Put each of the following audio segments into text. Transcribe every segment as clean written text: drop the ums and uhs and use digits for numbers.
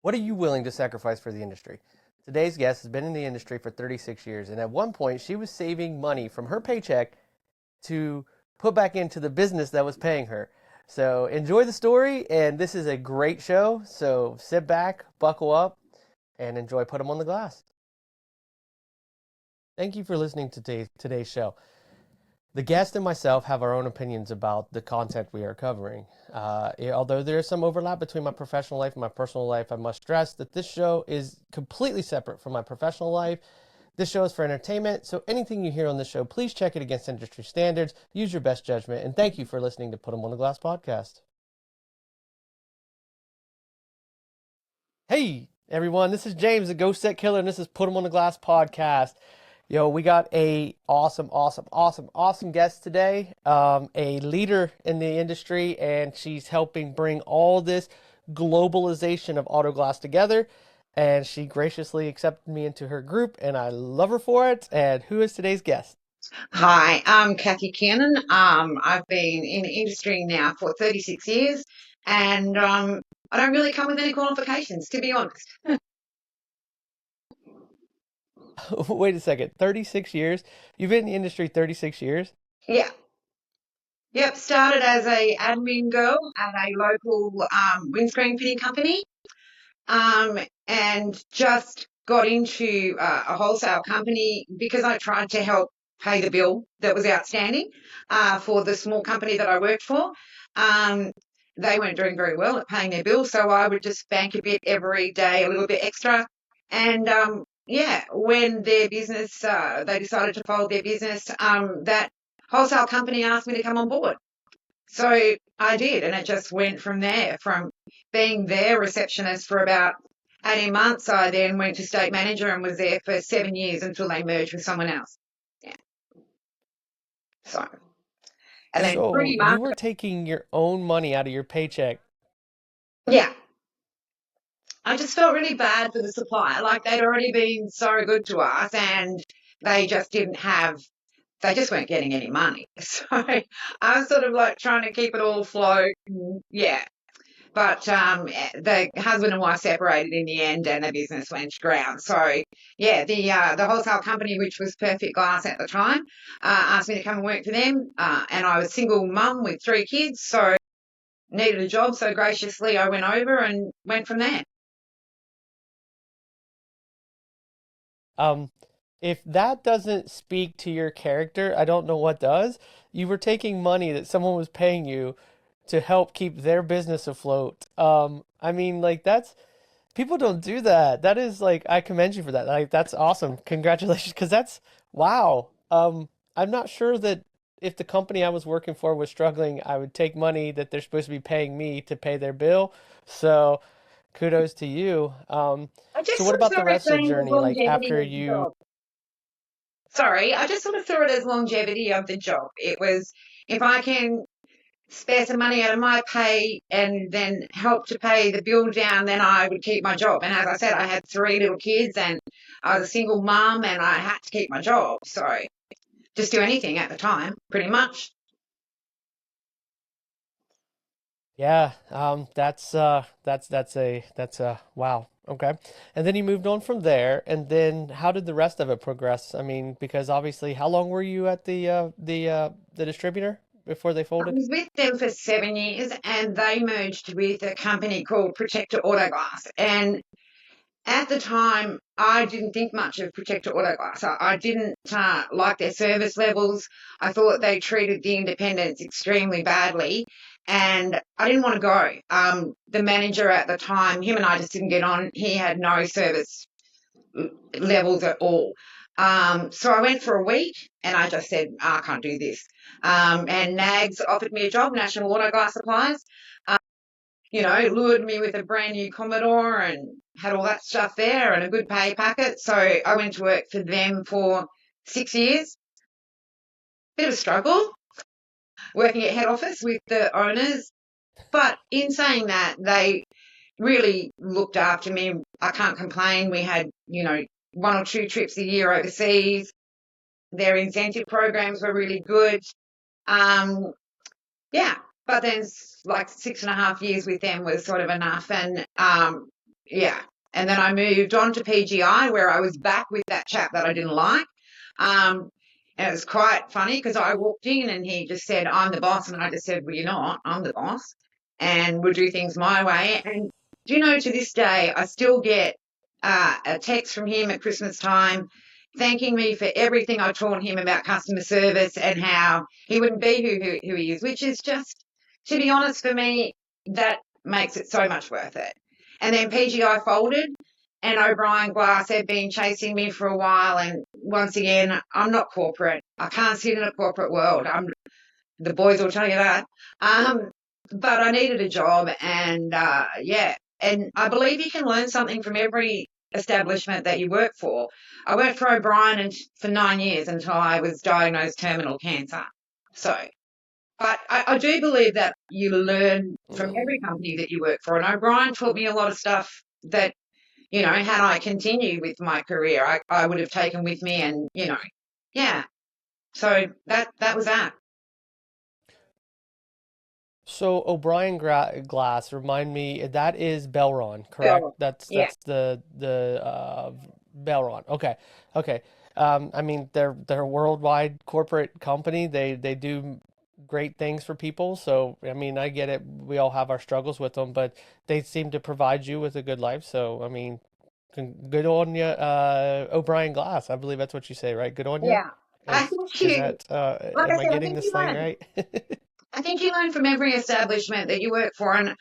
What are you willing to sacrifice for the industry? Today's guest has been in the industry for 36 years, and at one point, she was saving money from her paycheck to put back into the business that was paying her. So enjoy the story, and this is a great show. So sit back, buckle up, and enjoy Put 'em on the Glass. Thank you for listening to today's show. The guest and myself have our own opinions about the content we are covering. Although there is some overlap between my professional life and my personal life, I must stress that this show is completely separate from my professional life. This show is for entertainment, so anything you hear on this show, please check it against industry standards, use your best judgment, and thank you for listening to Put 'em on the Glass podcast. Hey, everyone, this is James, the Ghost Set Killer, and this is Put 'em on the Glass podcast. Yo, we got a awesome guest today. A leader in the industry, and she's helping bring all this globalization of auto glass together. And she graciously accepted me into her group, and I love her for it. And who is today's guest? Hi, I'm Kathy Cannon. I've been in the industry now for 36 years, and I don't really come with any qualifications, to be honest. Wait a second, 36 years? You've been in the industry 36 years? Yeah, yep. Started as a admin girl at a local windscreen fitting company, and just got into a wholesale company because I tried to help pay the bill that was outstanding for the small company that I worked for. Um, they weren't doing very well at paying their bills, so I would just bank a bit every day, a little bit extra. And yeah, when their business, they decided to fold their business, that wholesale company asked me to come on board. So I did, and it just went from there. From being their receptionist for about 18 months, I then went to state manager and was there for 7 years until they merged with someone else. Yeah. So, and then So pretty you much, were taking your own money out of your paycheck. yeah, I just felt really bad for the supplier. Like they'd already been so good to us and they just didn't have, they just weren't getting any money. So I was sort of like trying to keep it all afloat. Yeah. But the husband and wife separated in the end, and the business went to ground. So yeah, the wholesale company, which was Perfect Glass at the time, asked me to come and work for them. And I was single mum with 3 kids, so needed a job. So graciously, I went over and went from there. Um, if that doesn't speak to your character, I don't know what does. You were taking money that someone was paying you to help keep their business afloat. I mean, like that's people don't do that. That is like I commend you for that. Like that's awesome. Congratulations, because that's wow. I'm not sure that if the company I was working for was struggling, I would take money that they're supposed to be paying me to pay their bill. So kudos to you. I So just what sort of about saw the it rest of the being the journey? Like longevity after of the you job. Sorry, I just sort of saw it as longevity of the job. It was if I can spare some money out of my pay and then help to pay the bill down, then I would keep my job. And as I said, I had 3 little kids and I was a single mum and I had to keep my job. So just do anything at the time, pretty much. Yeah, that's a wow. Okay. And then you moved on from there, and then how did the rest of it progress? I mean, because obviously, how long were you at the distributor before they I folded? was with them for 7 years and they merged with a company called Protector Auto Glass. And at the time, I didn't think much of Protector Auto Glass. I didn't like their service levels. I thought they treated the independents extremely badly, and I didn't want to go. The manager at the time, him and I just didn't get on. He had no service levels at all. So I went for a week, and I just said, I can't do this. And NAGS offered me a job, National Auto Glass Supplies, lured me with a brand new Commodore and had all that stuff there and a good pay packet. So I went to work for them for 6 years. Bit of a struggle working at head office with the owners. But in saying that, they really looked after me. I can't complain. We had, 1 or 2 trips a year overseas. Their incentive programs were really good. Um, yeah, but then like 6.5 years with them was sort of enough. And yeah. And then I moved on to PGI where I was back with that chap that I didn't like. Um, and it was quite funny because I walked in and he just said, I'm the boss. And I just said, well, you're not. I'm the boss and we'll do things my way. And do you know, to this day, I still get a text from him at Christmas time thanking me for everything I taught him about customer service and how he wouldn't be who he is, which is just, to be honest, for me, that makes it so much worth it. And then PGI folded, and O'Brien Glass had been chasing me for a while. And once again, I'm not corporate. I can't sit in a corporate world. The boys will tell you that. Um, but I needed a job, and yeah. And I believe you can learn something from every establishment that you work for. I worked for O'Brien for 9 years until I was diagnosed terminal cancer. So, but I do believe that you learn from Mm. every company that you work for. And O'Brien taught me a lot of stuff that, had I continued with my career, I would have taken with me and, yeah. So that was that. So Glass, remind me, that is Belron, correct? So, That's yeah. that's the Belron. Okay, okay. I mean, they're a worldwide corporate company. They do great things for people. So I mean, I get it. We all have our struggles with them, but they seem to provide you with a good life. So I mean, good on you, O'Brien Glass. I believe that's what you say, right? Good on you. Yeah. I Is think is you, that like I am I said, I getting think this you thing learn. right? I think you learn from every establishment that you work for. And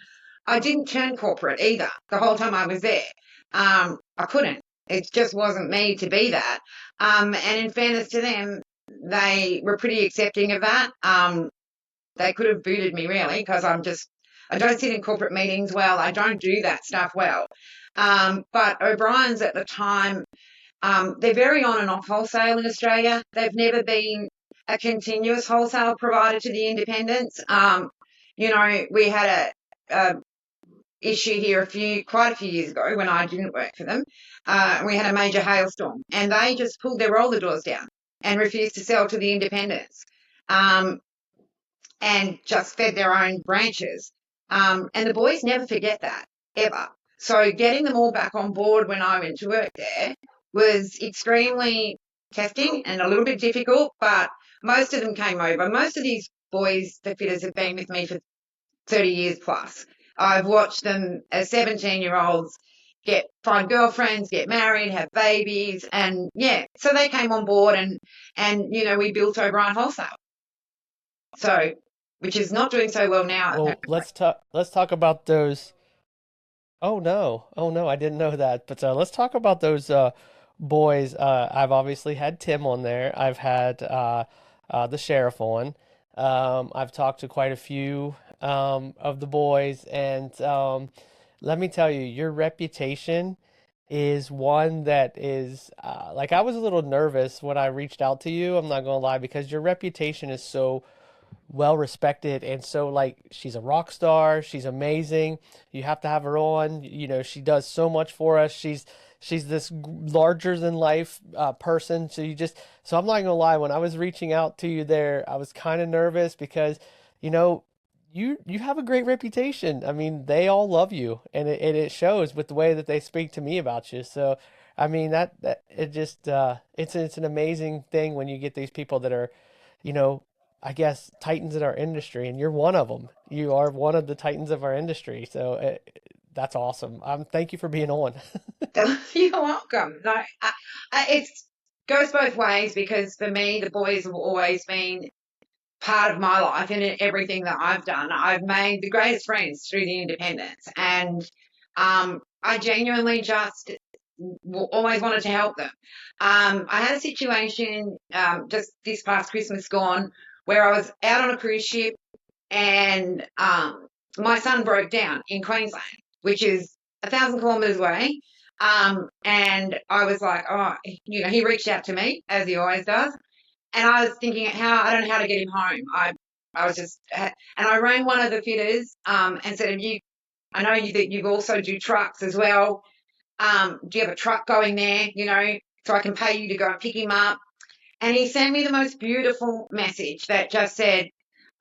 I didn't turn corporate either the whole time I was there. I couldn't. It just wasn't me to be that. And in fairness to them, they were pretty accepting of that. They could have booted me really because I don't sit in corporate meetings well. I don't do that stuff well. But O'Brien's at the time, they're very on and off wholesale in Australia. They've never been a continuous wholesale provider to the independents. We had a issue here quite a few years ago when I didn't work for them. We had a major hailstorm and they just pulled their roller doors down and refused to sell to the independents. Um, and just fed their own branches. And the boys never forget that, ever. So getting them all back on board when I went to work there was extremely testing and a little bit difficult, but most of them came over. Most of these boys, the fitters, have been with me for 30 years plus. I've watched them as 17-year-olds find girlfriends, get married, have babies, and yeah, so they came on board and we built O'Brien Wholesale. So, which is not doing so well now, Well, apparently. let's talk about those. Oh no. Oh no, I didn't know that. But let's talk about those boys. I've obviously had Tim on there. I've had the sheriff on. I've talked to quite a few of the boys, and let me tell you, your reputation is one that is like I was a little nervous when I reached out to you. I'm not gonna lie because your reputation is so well respected, and so like she's a rock star, she's amazing. You have to have her on. She does so much for us. She's this larger than life person. So I'm not gonna lie, when I was reaching out to you there, I was kind of nervous because you know you have a great reputation. I mean, they all love you, and it shows with the way that they speak to me about you. So I mean that it just it's an amazing thing when you get these people that are, you know, I guess titans in our industry, and you're one of them. You are one of the titans of our industry. So that's awesome. Thank you for being on. You're welcome. No, it goes both ways because for me, the boys have always been part of my life and in everything that I've done. I've made the greatest friends through the independence, and I genuinely just always wanted to help them. I had a situation just this past Christmas gone where I was out on a cruise ship and my son broke down in Queensland, which is 1,000 kilometres away. And I was like, oh, he reached out to me as he always does, and I was thinking how I don't know how to get him home. I was just and I rang one of the fitters and said, I know that you also do trucks as well. Do you have a truck going there? So I can pay you to go and pick him up. And he sent me the most beautiful message that just said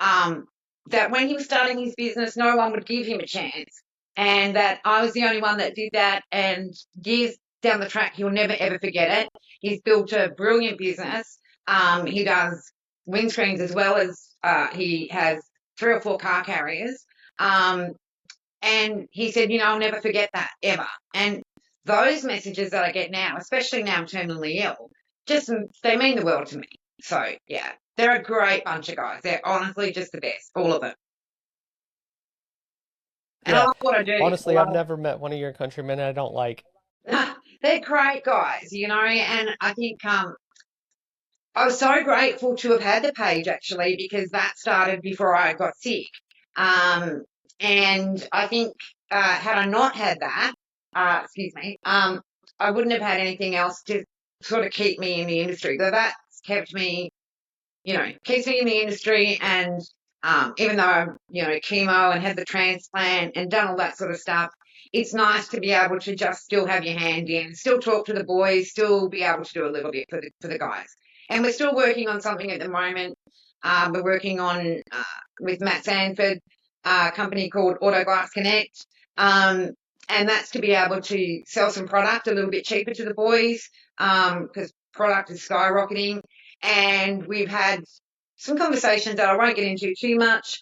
um, that when he was starting his business, no one would give him a chance. and that I was the only one that did that. And years down the track, he'll never ever forget it. He's built a brilliant business. He does windscreens as well as he has 3 or 4 car carriers. Um, and he said, I'll never forget that ever. And those messages that I get now, especially now I'm terminally ill, just they mean the world to me. So yeah, they're a great bunch of guys. They're honestly just the best, all of them. And I Yeah. love what I do. I Honestly, I've love never met one of your countrymen I don't like. it. They're great guys, and I think I was so grateful to have had the page actually because that started before I got sick. Um, and I think had I not had that, excuse me, I wouldn't have had anything else to sort of keep me in the industry. So that's kept me, keeps me in the industry. And even though I'm, chemo and had the transplant and done all that sort of stuff, it's nice to be able to just still have your hand in, still talk to the boys, still be able to do a little bit for the guys. And we're still working on something at the moment. We're working on with Matt Sanford, a company called Auto Glass Connect. And that's to be able to sell some product a little bit cheaper to the boys because product is skyrocketing. And we've had some conversations that I won't get into too much.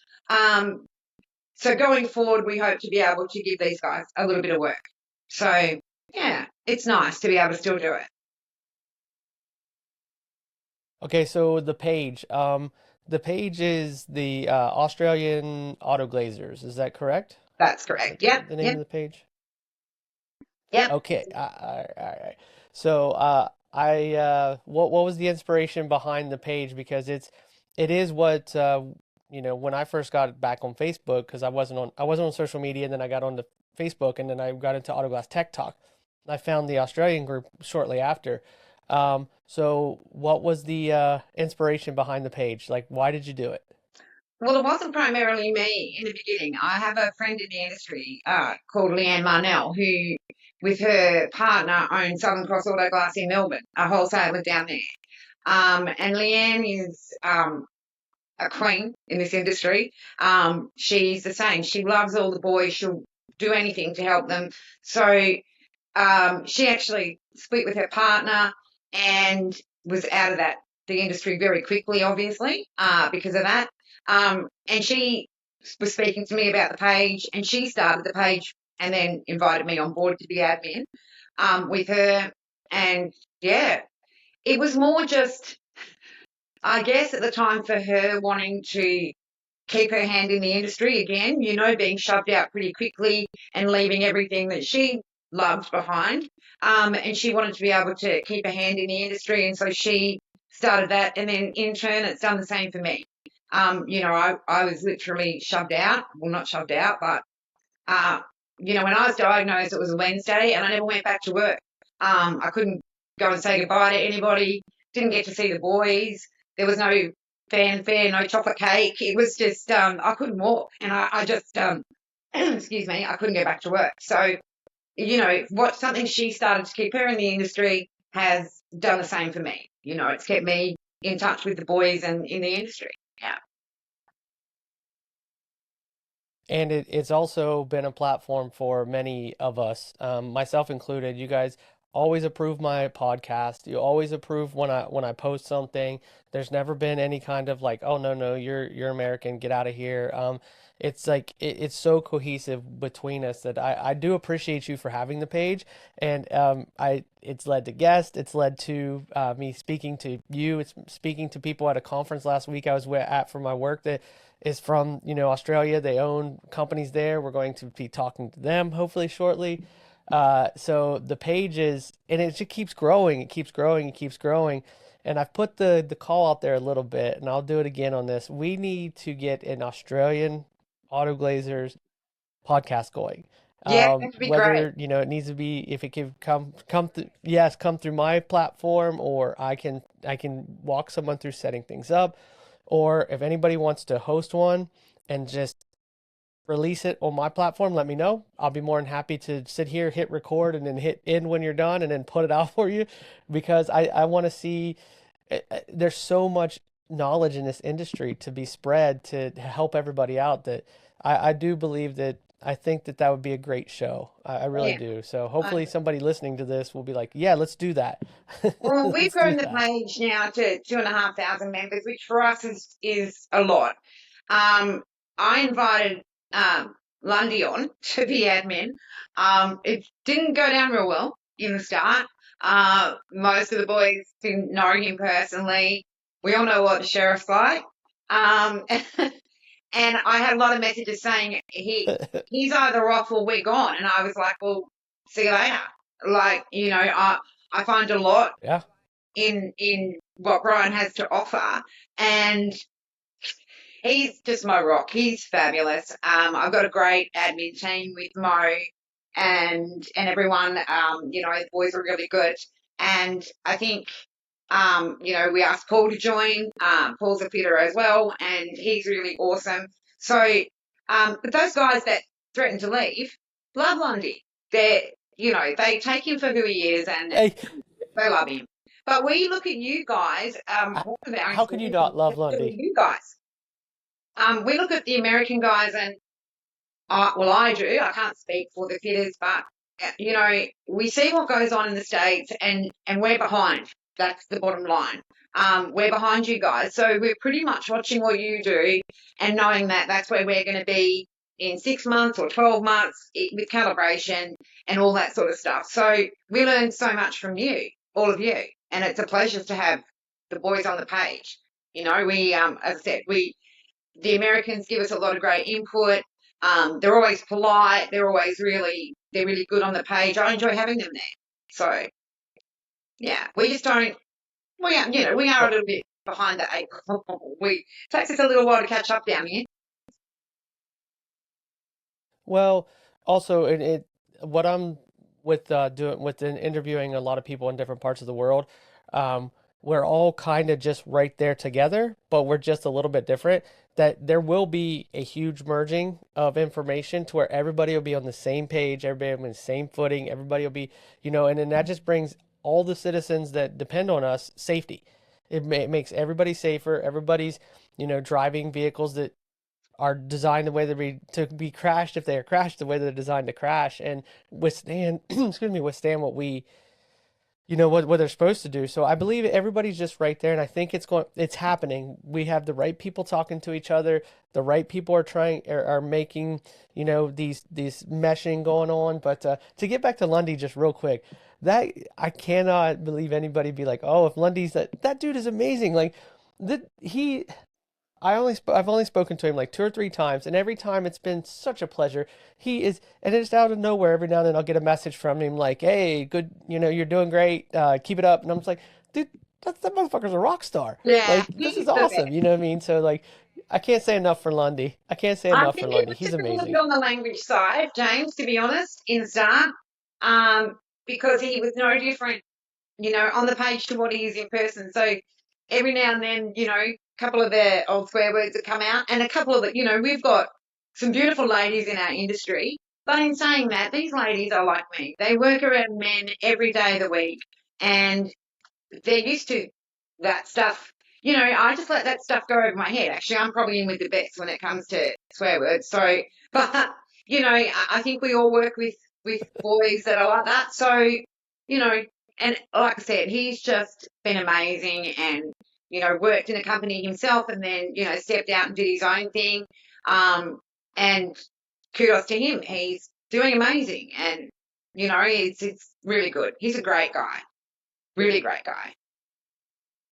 So going forward, we hope to be able to give these guys a little bit of work. So yeah, it's nice to be able to still do it. Okay, so the page is the Australian Auto Glazers. Is that correct? That's Is correct. that Yep, the name yep, of the page? yep. Okay. All right. So, what was the inspiration behind the page? Because it is what when I first got back on Facebook, because I wasn't on social media, and then I got onto Facebook, and then I got into Autoglass Tech Talk. I found the Australian group shortly after. So what was the inspiration behind the page? Like, why did you do it? Well, it wasn't primarily me in the beginning. I have a friend in the industry called Leanne Marnell, who, with her partner, owns Southern Cross Auto Glass in Melbourne, a wholesaler down there. And Leanne is a queen in this industry. She's the same. She loves all the boys. She'll do anything to help them. So she actually split with her partner and was out of the industry very quickly, obviously, because of that. And she was speaking to me about the page, and she started the page and then invited me on board to be admin with her. And yeah, it was more just, I guess, at the time for her wanting to keep her hand in the industry again, being shoved out pretty quickly and leaving everything that she loved behind. And she wanted to be able to keep her hand in the industry. And so she started that. And then in turn, it's done the same for me. I was literally shoved out. Well, not shoved out, but, when I was diagnosed, it was a Wednesday and I never went back to work. I couldn't go and say goodbye to anybody, didn't get to see the boys. There was no fanfare, no chocolate cake. It was just I couldn't walk, and I just excuse me, I couldn't go back to work. So what something she started to keep her in the industry has done the same for me. It's kept me in touch with the boys and in the industry. Yeah. And it's also been a platform for many of us, myself included. You guys always approve my podcast. You always approve when I post something. There's never been any kind of like, oh no, no, you're American, get out of here. It's like it's so cohesive between us that I do appreciate you for having the page, and it's led to guests. It's led to me speaking to you. It's speaking to people at a conference last week I was at for my work that is from Australia. They own companies there. We're going to be talking to them hopefully shortly. So the page is, and it just keeps growing. It keeps growing. It keeps growing. And I've put the call out there a little bit, and I'll do it again on this. We need to get an Australian Auto Glazers podcast going. Yeah, that'd be great. Whether it needs to be, if it can come through, yes, come through my platform, or I can walk someone through setting things up, or if anybody wants to host one and just release it on my platform, let me know. I'll be more than happy to sit here, hit record, and then hit end when you're done, and then put it out for you, because I want to see. There's so much knowledge in this industry to be spread to help everybody out, that I do believe that I think that that would be a great show. I really Yeah. do. So I hopefully somebody listening to this will be like, yeah, let's do that. Well, we've Let's do grown the that. page now to 2,500 members, which for us is a lot. Um, I invited Lundy on to be admin. It didn't go down real well in the start. Most of the boys didn't know him personally. We all know what the sheriff's like. Um, and I had a lot of messages saying he's either off or we're gone. And I was like, well, see you later. Like, I find a lot Yeah. in what Brian has to offer, and he's just Mo Rock. He's fabulous. I've got a great admin team with Mo and everyone. The boys are really good, and I think we asked Paul to join. Paul's a fitter as well, and he's really awesome. So, but those guys that threaten to leave love Lundy. They take him for who he is, and Hey, they love him. But we look at you guys, all of our how can you employees, not love especially Lundy? you guys. We look at the American guys, and I do. I can't speak for the fitters, but we see what goes on in the States, and we're behind. That's the bottom line. We're behind you guys, so we're pretty much watching what you do and knowing that that's where we're going to be in 6 months or 12 months with calibration and all that sort of stuff. So we learn so much from you, all of you, and it's a pleasure to have the boys on the page. As I said, the Americans give us a lot of great input. They're always polite. They're really good on the page. I enjoy having them there. So yeah, we just don't. We are a Well, little bit behind the eight ball. It takes us a little while to catch up down here. well, also what I'm with doing with interviewing a lot of people in different parts of the world, um, we're all kind of just right there together, but we're just a little bit different. That there will be a huge merging of information to where everybody will be on the same page, everybody will be on the same footing, everybody will be, and then that just brings all the citizens that depend on us safety. It makes everybody safer. Everybody's, driving vehicles that are designed the way to be crashed if they are crashed the way they're designed to crash and withstand excuse me, withstand what we what they're supposed to do. So I believe everybody's just right there, and I think it's happening. We have the right people talking to each other. The right people are making these meshing going on. But to get back to Lundy just real quick, that I cannot believe anybody be like, oh, if Lundy's that dude is amazing. Like that he I've only spoken to him like two or three times, and every time it's been such a pleasure. He is, and it's out of nowhere. Every now and then I'll get a message from him like, "Hey, good, you're doing great. Keep it up." And I'm just like, "Dude, that motherfucker's a rock star. Yeah, Like, this is he's the awesome." best. You know what I mean? So like, I can't say enough for Lundy. I can't say I enough think for he Lundy. was He's just a little bit amazing. on the language side, James, to be honest, in the start, because he was no different, on the page to what he is in person. So every now and then, a couple of the old swear words that come out, and a couple of the, we've got some beautiful ladies in our industry. But in saying that, these ladies are like me. They work around men every day of the week, and they're used to that stuff. I just let that stuff go over my head. Actually, I'm probably in with the best when it comes to swear words. So, but I think we all work with boys that are like that. So, and like I said, he's just been amazing, and worked in a company himself, and then stepped out and did his own thing. And kudos to him. He's doing amazing, and it's really good. He's a great guy, really great guy.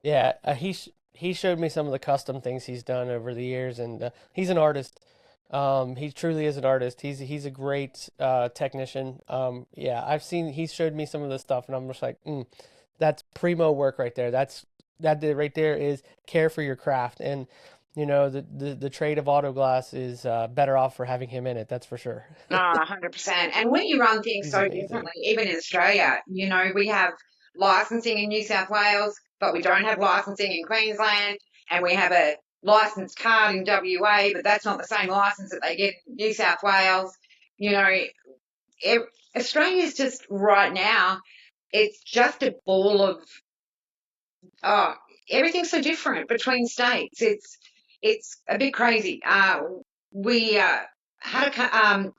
Yeah, he showed me some of the custom things he's done over the years, and he's an artist. He truly is an artist. He's a great technician. Yeah, he's showed me some of the stuff, and I'm just like, that's primo work right there. Right there is care for your craft, and the trade of auto glass is better off for having him in it. That's for sure. 100%. And when you run things He's so amazing. differently, even in Australia, we have licensing in New South Wales, but we don't have licensing in Queensland, and we have a license card in WA, but that's not the same license that they get in New South Wales. You know, ev Australia's just right now, it's just a ball of oh, everything's so different between states. It's a bit crazy. We had a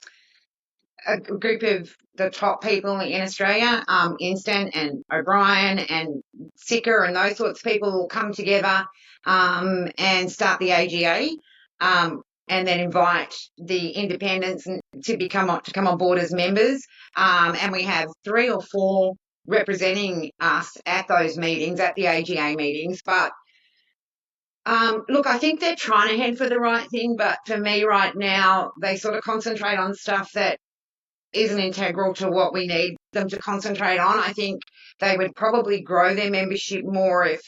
a group of the top people in Australia, Instant and O'Brien and Sicker and those sorts of people will come together and start the AGA. And then invite the independents to come on board as members. And we have 3 or 4 representing us at those meetings, at the AGA meetings. But look, I think they're trying to head for the right thing, but for me right now, they sort of concentrate on stuff that isn't integral to what we need them to concentrate on. I think they would probably grow their membership more if,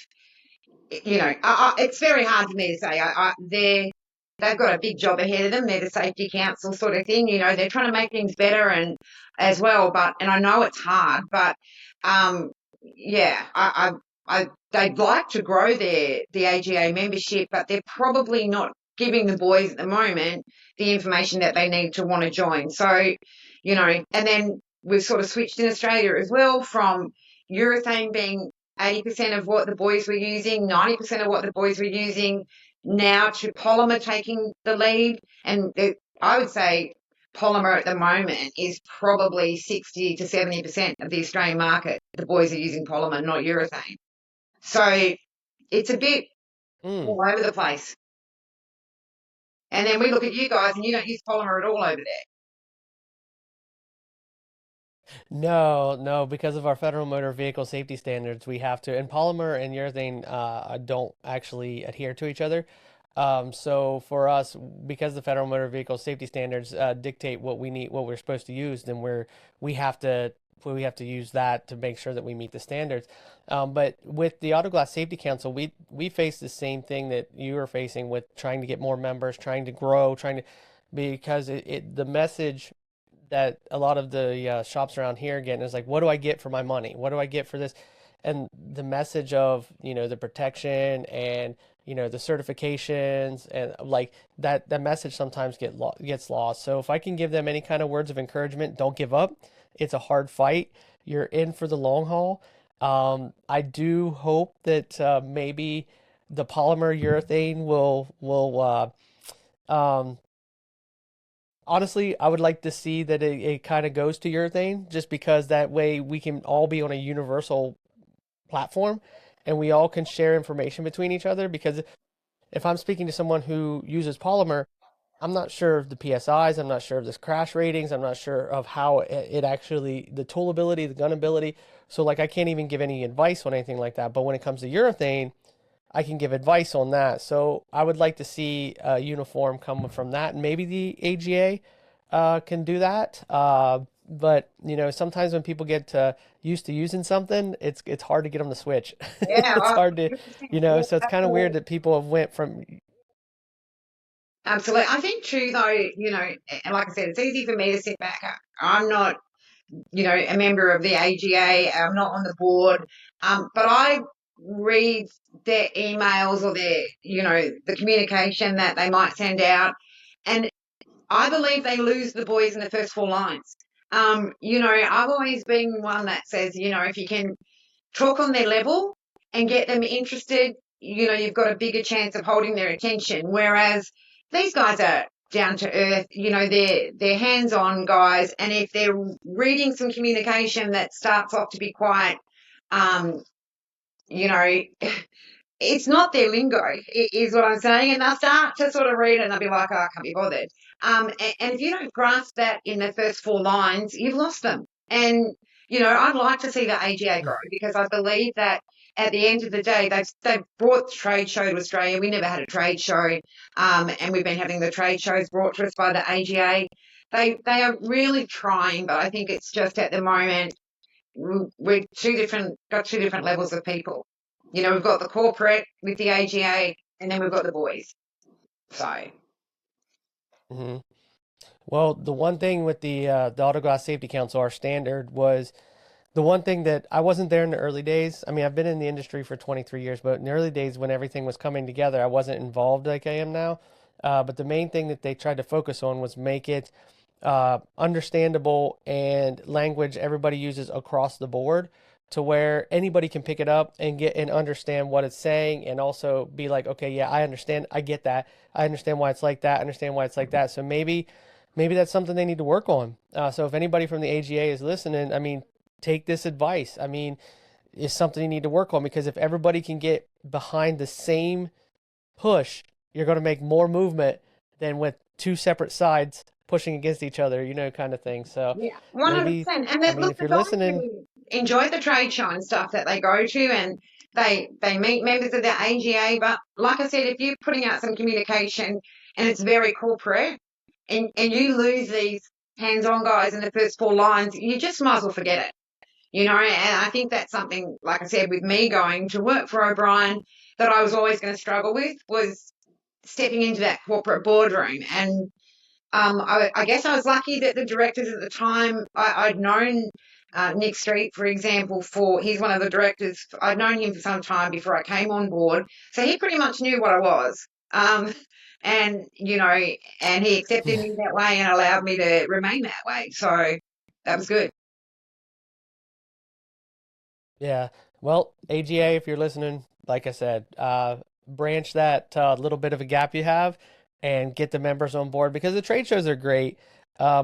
it's very hard for me to say. They've got a big job ahead of them. They're the safety council sort of thing. They're trying to make things better and as well. And I know it's hard, but yeah, they'd like to grow the AGA membership, but they're probably not giving the boys at the moment the information that they need to want to join. So, and then we've sort of switched in Australia as well from urethane being 80% of what the boys were using, 90% of what the boys were using, now to polymer taking the lead. And I would say polymer at the moment is probably 60 to 70% of the Australian market. The boys are using polymer, not urethane. So it's a bit Mm. all over the place. And then we look at you guys and you don't use polymer at all over there. No, no, because of our federal motor vehicle safety standards, we have to, and polymer and urethane don't actually adhere to each other. So for us, because the federal motor vehicle safety standards dictate what we need, what we're supposed to use, then we have to we have to use that to make sure that we meet the standards. But with the Auto Glass Safety Council, we face the same thing that you are facing with trying to get more members, trying to grow, trying to because the message that a lot of the shops around here get is like, what do I get for my money? What do I get for this? And the message of, the protection and, the certifications and like that message sometimes gets lost. So if I can give them any kind of words of encouragement, don't give up. It's a hard fight. You're in for the long haul. I do hope that maybe the polymer urethane will honestly, I would like to see that it kind of goes to urethane just because that way we can all be on a universal platform and we all can share information between each other. Because if I'm speaking to someone who uses polymer, I'm not sure of the PSIs, I'm not sure of the crash ratings, I'm not sure of how it actually, the toolability, the gunability. So, like, I can't even give any advice on anything like that. But when it comes to urethane, I can give advice on that. So I would like to see a uniform come from that, and maybe the AGA can do that. But sometimes when people get used to using something, it's hard to get them to switch. Yeah, It's hard to, yeah, so it's kind of weird absolutely. that people have went from. Absolutely. I think too, though, and like I said, it's easy for me to sit back. I'm not, a member of the AGA. I'm not on the board. But I read their emails or the communication that they might send out. And I believe they lose the boys in the first 4 lines. I've always been one that says, if you can talk on their level and get them interested, you've got a bigger chance of holding their attention. Whereas these guys are down to earth, they're hands-on guys, and if they're reading some communication that starts off to be quite, um, you know, it's not their lingo, is what I'm saying. And they'll start to sort of read it and they'll be like, oh, I can't be bothered. And if you don't grasp that in the first 4 lines, you've lost them. And, I'd like to see the AGA grow because I believe that at the end of the day, they've brought the trade show to Australia. We never had a trade show. And we've been having the trade shows brought to us by the AGA. They are really trying, but I think it's just at the moment we're got two different levels of people. We've got the corporate with the AGA, and then we've got the boys. So, Mhm. Well, the one thing with the Auto Glass Safety Council, our standard was the one thing that I wasn't there in the early days. I mean, I've been in the industry for 23 years, but in the early days when everything was coming together, I wasn't involved like I am now. But the main thing that they tried to focus on was make it understandable and language everybody uses across the board to where anybody can pick it up and get and understand what it's saying and also be like, okay, yeah, I understand. I get that. I understand why it's like that. I understand why it's like that. So maybe maybe that's something they need to work on. So if anybody from the AGA is listening, I mean, take this advice. I mean, it's something you need to work on, because if everybody can get behind the same push, you're going to make more movement than with two separate sides pushing against each other, kind of thing. So Yeah, maybe, 100%. And I then mean, look, if the you're guys listening, really enjoy the trade show and stuff that they go to, and they meet members of the AGA. But like I said, if you're putting out some communication and it's very corporate, and you lose these hands-on guys in the first four lines, you just might as well forget it. And I think that's something, like I said, with me going to work for O'Brien, that I was always going to struggle with, was stepping into that corporate boardroom. And I guess I was lucky that the directors at the time, I'd known Nick Street, for example, he's one of the directors. I'd known him for some time before I came on board. So he pretty much knew what I was. And, and he accepted me that way and allowed me to remain that way. So that was good. yeah. Well, AGA, if you're listening, like I said, branch that little bit of a gap you have and get the members on board, because the trade shows are great.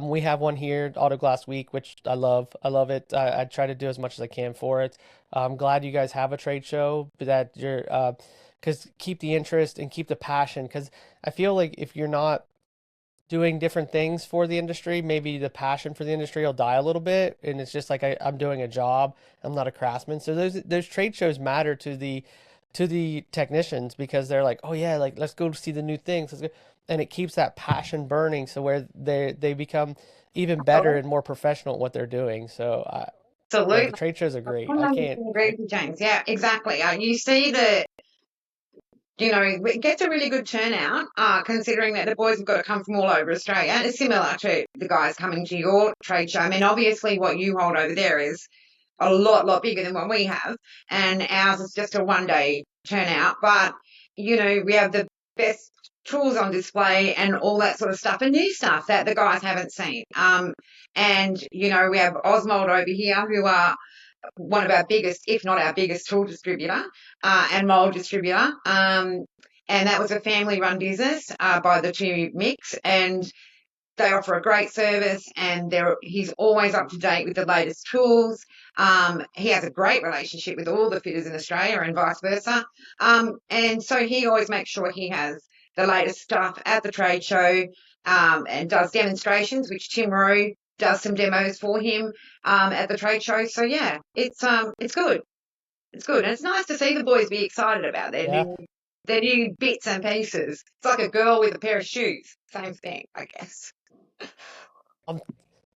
We have one here, Auto Glass Week, which I love. I love it. I try to do as much as I can for it. I'm glad you guys have a trade show, that you're, because keep the interest and keep the passion. Because I feel like if you're not doing different things for the industry, maybe the passion for the industry will die a little bit, and it's just like I'm doing a job. I'm not a craftsman. So those trade shows matter to the technicians, because they're like, oh yeah, like let's go see the new things. Let's go. And it keeps that passion burning, so where they become even better and more professional at what they're doing. So yeah, the Absolutely. trade shows are I great. I 100% can't. agree with you, James. Yeah, exactly. You see that, it gets a really good turnout, considering that the boys have got to come from all over Australia. And it's similar to the guys coming to your trade show. I mean, obviously, what you hold over there is a lot bigger than what we have, and ours is just a 1 day turnout. But we have the best tools on display and all that sort of stuff, and new stuff that the guys haven't seen. And we have Osmold over here, who are one of our biggest, if not our biggest, tool distributor and mold distributor. And that was a family-run business by the two Micks, and they offer a great service, and he's always up to date with the latest tools. He has a great relationship with all the fitters in Australia and vice versa. And so he always makes sure he has the latest stuff at the trade show, and does demonstrations, which Tim Rowe does some demos for him at the trade show. So yeah, it's good. It's good, and it's nice to see the boys be excited about Yeah, their new bits and pieces. It's like a girl with a pair of shoes. Same thing, I guess. I'm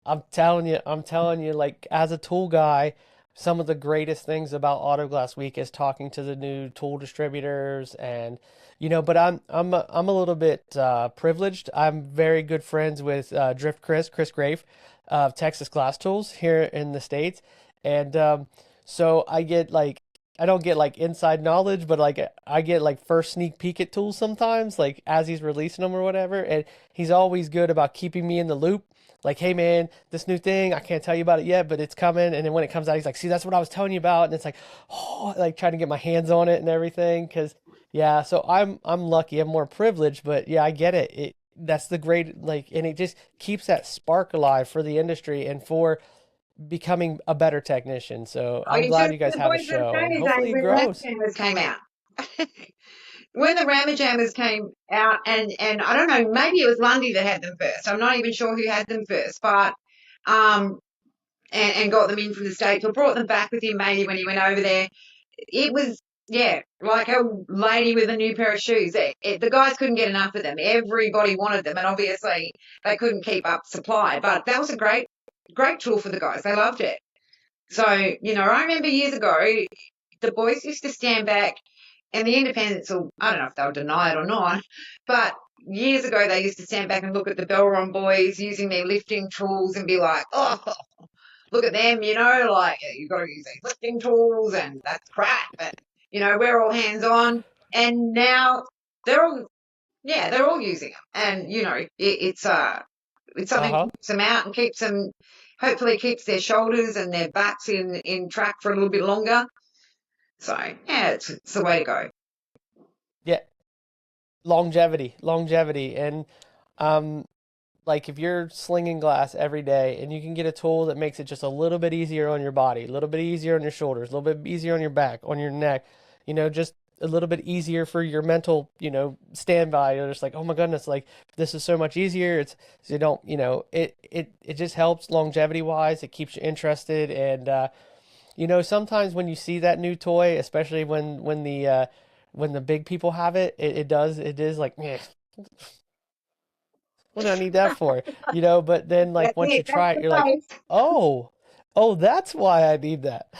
I'm telling you, like as a tool guy, some of the greatest things about Auto Glass Week is talking to the new tool distributors, and but I'm a little bit privileged. I'm very good friends with Drift Chris Grafe of Texas Glass Tools here in the States, and so I don't get like inside knowledge, but like I get like first sneak peek at tools sometimes, like as he's releasing them or whatever, and he's always good about keeping me in the loop, like, hey man, this new thing, I can't tell you about it yet, but it's coming. And then when it comes out, he's like, see, that's what I was telling you about. And it's like, oh, like trying to get my hands on it and everything. Cause yeah, so I'm lucky, I'm more privileged, but yeah, I get it. That's the great, like, and it just keeps that spark alive for the industry and for becoming a better technician. So Oh, I'm you should glad have you seen guys the have a boys in show and Australia days hopefully it when the Rammer grows. Jammers came out. When the Rammer Jammers came out, and I don't know, maybe it was Lundy that had them first. I'm not even sure who had them first, but um, and got them in from the States or brought them back with him maybe when he went over there. It was, yeah, like a lady with a new pair of shoes. The guys couldn't get enough of them. Everybody wanted them, and obviously they couldn't keep up supply. But that was a great tool for the guys. They loved it. So, I remember years ago, the boys used to stand back, and the independents, will, I don't know if they'll deny it or not, but years ago they used to stand back and look at the Belron boys using their lifting tools and be like, oh, look at them, like you've got to use these lifting tools and that's crap. And, we're all hands on. And now they're all, yeah, they're all using them. And, it's something that Uh-huh. keeps them out and hopefully keeps their shoulders and their backs in track for a little bit longer. So, yeah, it's the way to go. Yeah, longevity. And um like if you're slinging glass every day and you can get a tool that makes it just a little bit easier on your body, a little bit easier on your shoulders, a little bit easier on your back, on your neck, just a little bit easier for your mental, standby. You're just like, oh my goodness, like this is so much easier. It's so you don't, it just helps longevity wise. It keeps you interested, and sometimes when you see that new toy, especially when the big people have it, it is like, "Meh, what do I need that for? But then like That's once you it. That's try it, the you're like, face. oh, oh, that's why I need that.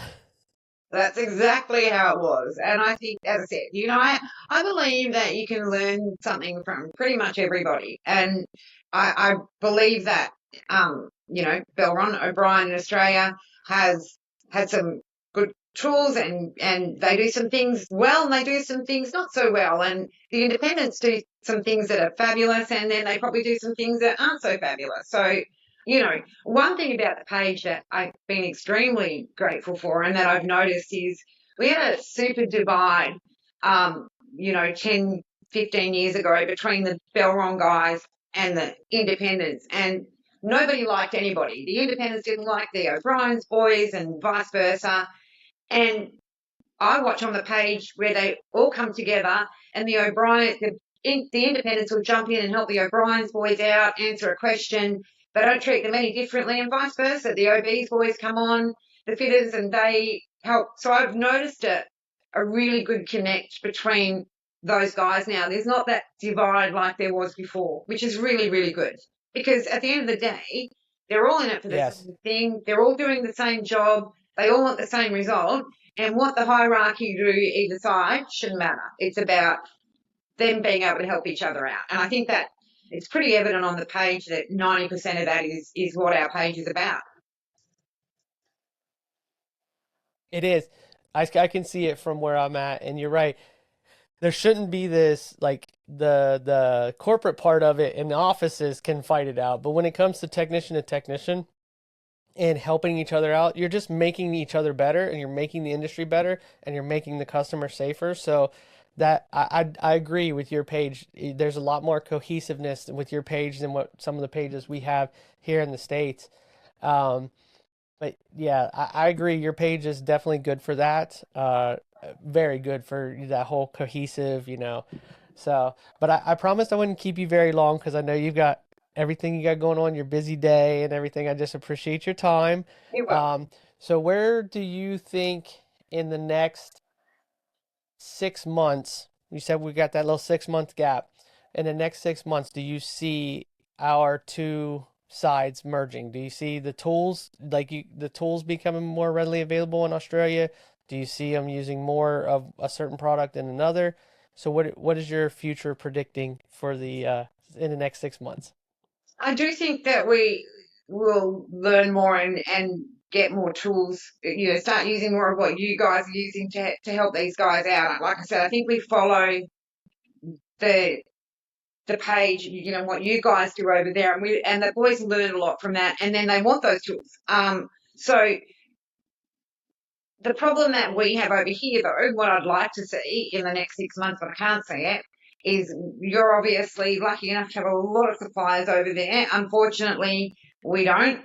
That's exactly how it was. And I think, as I said, I believe that you can learn something from pretty much everybody. And I believe that, Belron O'Brien in Australia has had some good tools, and they do some things well and they do some things not so well. And the independents do some things that are fabulous, and then they probably do some things that aren't so fabulous. So, one thing about the page that I've been extremely grateful for and that I've noticed is we had a super divide, 10, 15 years ago between the Belron guys and the independents. And nobody liked anybody. The independents didn't like the O'Brien's boys and vice versa. And I watch on the page where they all come together and the independents will jump in and help the O'Brien's boys out, answer a question. They don't treat them any differently and vice versa. The OB's boys come on, the fitters, and they help. So I've noticed a really good connect between those guys now. There's not that divide like there was before, which is really, really good. Because at the end of the day, they're all in it for the Yes, same thing. They're all doing the same job. They all want the same result. And what the hierarchy do either side shouldn't matter. It's about them being able to help each other out. And I think that it's pretty evident on the page that 90% of that is what our page is about. it is. I can see it from where I'm at, and you're right. There shouldn't be this like the corporate part of it and the offices can fight it out, but when it comes to technician to technician and helping each other out, you're just making each other better, and you're making the industry better, and you're making the customer safer. So that I agree with your page. There's a lot more cohesiveness with your page than what some of the pages we have here in the States. Um, but yeah, I agree. Your page is definitely good for that. Very good for that whole cohesive, So, but I promised I wouldn't keep you very long because I know you've got everything you got going on, your busy day and everything. I just appreciate your time. It will. Um, so where do you think in the next 6 months, you said we got that little 6 month gap. In the next 6 months, do you see our two sides merging? Do you see the tools, the tools becoming more readily available in Australia? Do you see them using more of a certain product than another? So what is your future predicting for the in the next 6 months? I do think that we will learn more and get more tools, start using more of what you guys are using to help these guys out. Like I said, I think we follow the the page, what you guys do over there, and the boys learn a lot from that, and then they want those tools. So the problem that we have over here, though, what I'd like to see in the next 6 months, but I can't see it, is you're obviously lucky enough to have a lot of suppliers over there. Unfortunately, we don't.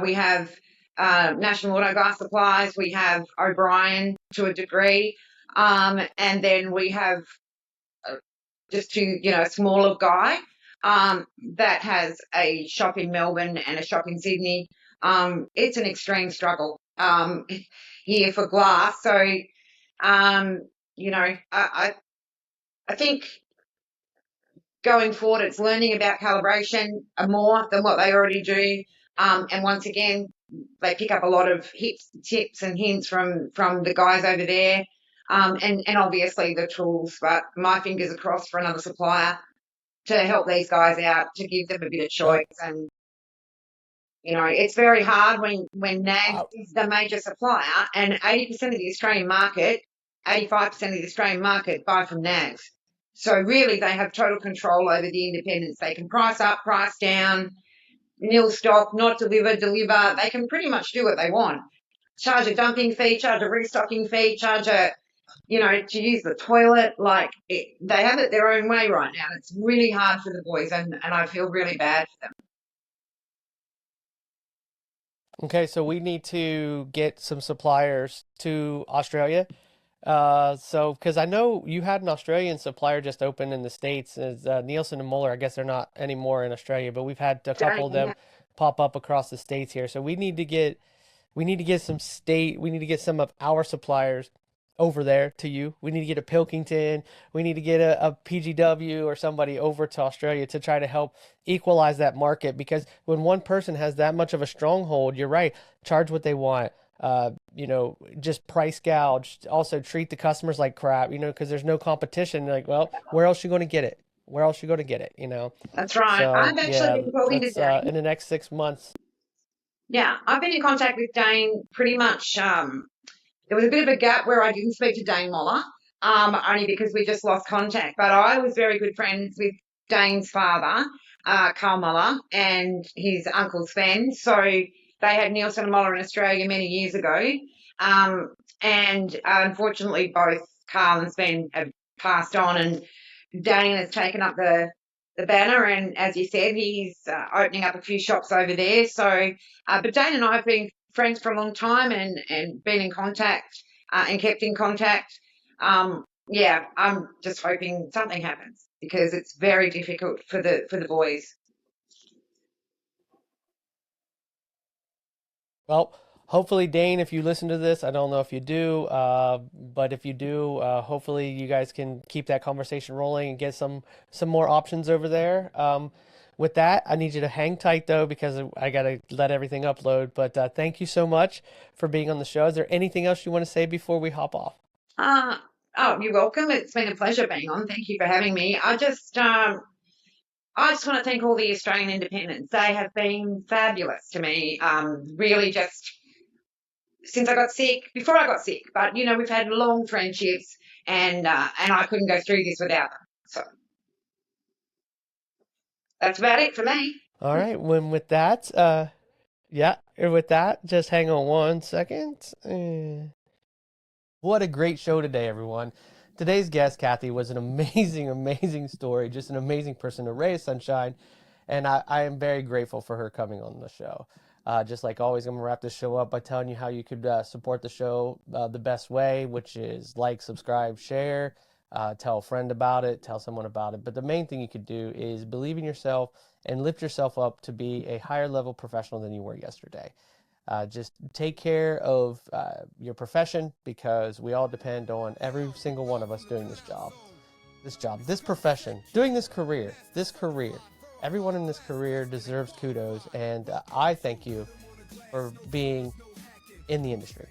We have National Auto Glass Supplies, we have O'Brien to a degree, and then we have a smaller guy that has a shop in Melbourne and a shop in Sydney. It's an extreme struggle here for glass. So, I think going forward, it's learning about calibration more than what they already do. And once again, they pick up a lot of tips and hints from the guys over there. And obviously the tools, but my fingers are crossed for another supplier to help these guys out, to give them a bit of Uh, choice. And, it's very hard when NAS uh, is the major supplier and 80% of the Australian market, 85% of the Australian market buy from NAS. So really they have total control over the independents. They can price up, price down, nil stock, not deliver, deliver. They can pretty much do what they want. Charge a dumping fee, charge a restocking fee, charge to use the toilet. They have it their own way right now. It's really hard for the boys, and I feel really bad for them. Okay, so we need to get some suppliers to Australia. So because I know you had an Australian supplier just open in the States, is Nielsen and Mueller. I guess they're not anymore in Australia, but we've had a couple of Jane, them yeah, pop up across the states here. So we need to get we need to get some of our suppliers over there to you. We need to get a Pilkington. We need to get a PGW or somebody over to Australia to try to help equalize that market because when one person has that much of a stronghold, you're right, charge what they want. Just price gouge. Also treat the customers like crap, because there's no competition. Like, well, where else you going to get it? Where else you going to get it? that's right. So I've actually yeah, been talking to let's Dane. in the next 6 months. Yeah, I've been in contact with Dane pretty much. There was a bit of a gap where I didn't speak to Dane Moller, only because we just lost contact. But I was very good friends with Dane's father, Carl Moller, and his uncle Sven. So they had Nielsen and Moller in Australia many years ago. And unfortunately, both Carl and Sven have passed on, and Dane has taken up the banner. And as you said, he's opening up a few shops over there. So, but Dane and I have been friends for a long time and been in contact and kept in contact. Yeah, I'm just hoping something happens because it's very difficult for the boys. Well, hopefully, Dane, if you listen to this, I don't know if you do, but if you do, hopefully you guys can keep that conversation rolling and get some more options over there. With that, I need you to hang tight though because I gotta let everything upload. But thank you so much for being on the show. Is there anything else you want to say before we hop off? Uh, oh, you're welcome. It's been a pleasure being on. Thank you for having me. I just want to thank all the Australian independents. They have been fabulous to me. Really, just since I got sick, before I got sick, but we've had long friendships, and I couldn't go through this without them. So that's about it for me. All right. When with that, yeah, with that, just hang on 1 second. What a great show today, everyone. Today's guest, Kathy, was an amazing, amazing story, just an amazing person, a ray of sunshine, and I am very grateful for her coming on the show. Just like always, I'm going to wrap this show up by telling you how you could support the show the best way, which is like, subscribe, share, tell a friend about it, tell someone about it. But the main thing you could do is believe in yourself and lift yourself up to be a higher level professional than you were yesterday. Just take care of your profession because we all depend on every single one of us doing this profession, doing this career. Everyone in this career deserves kudos, and I thank you for being in the industry.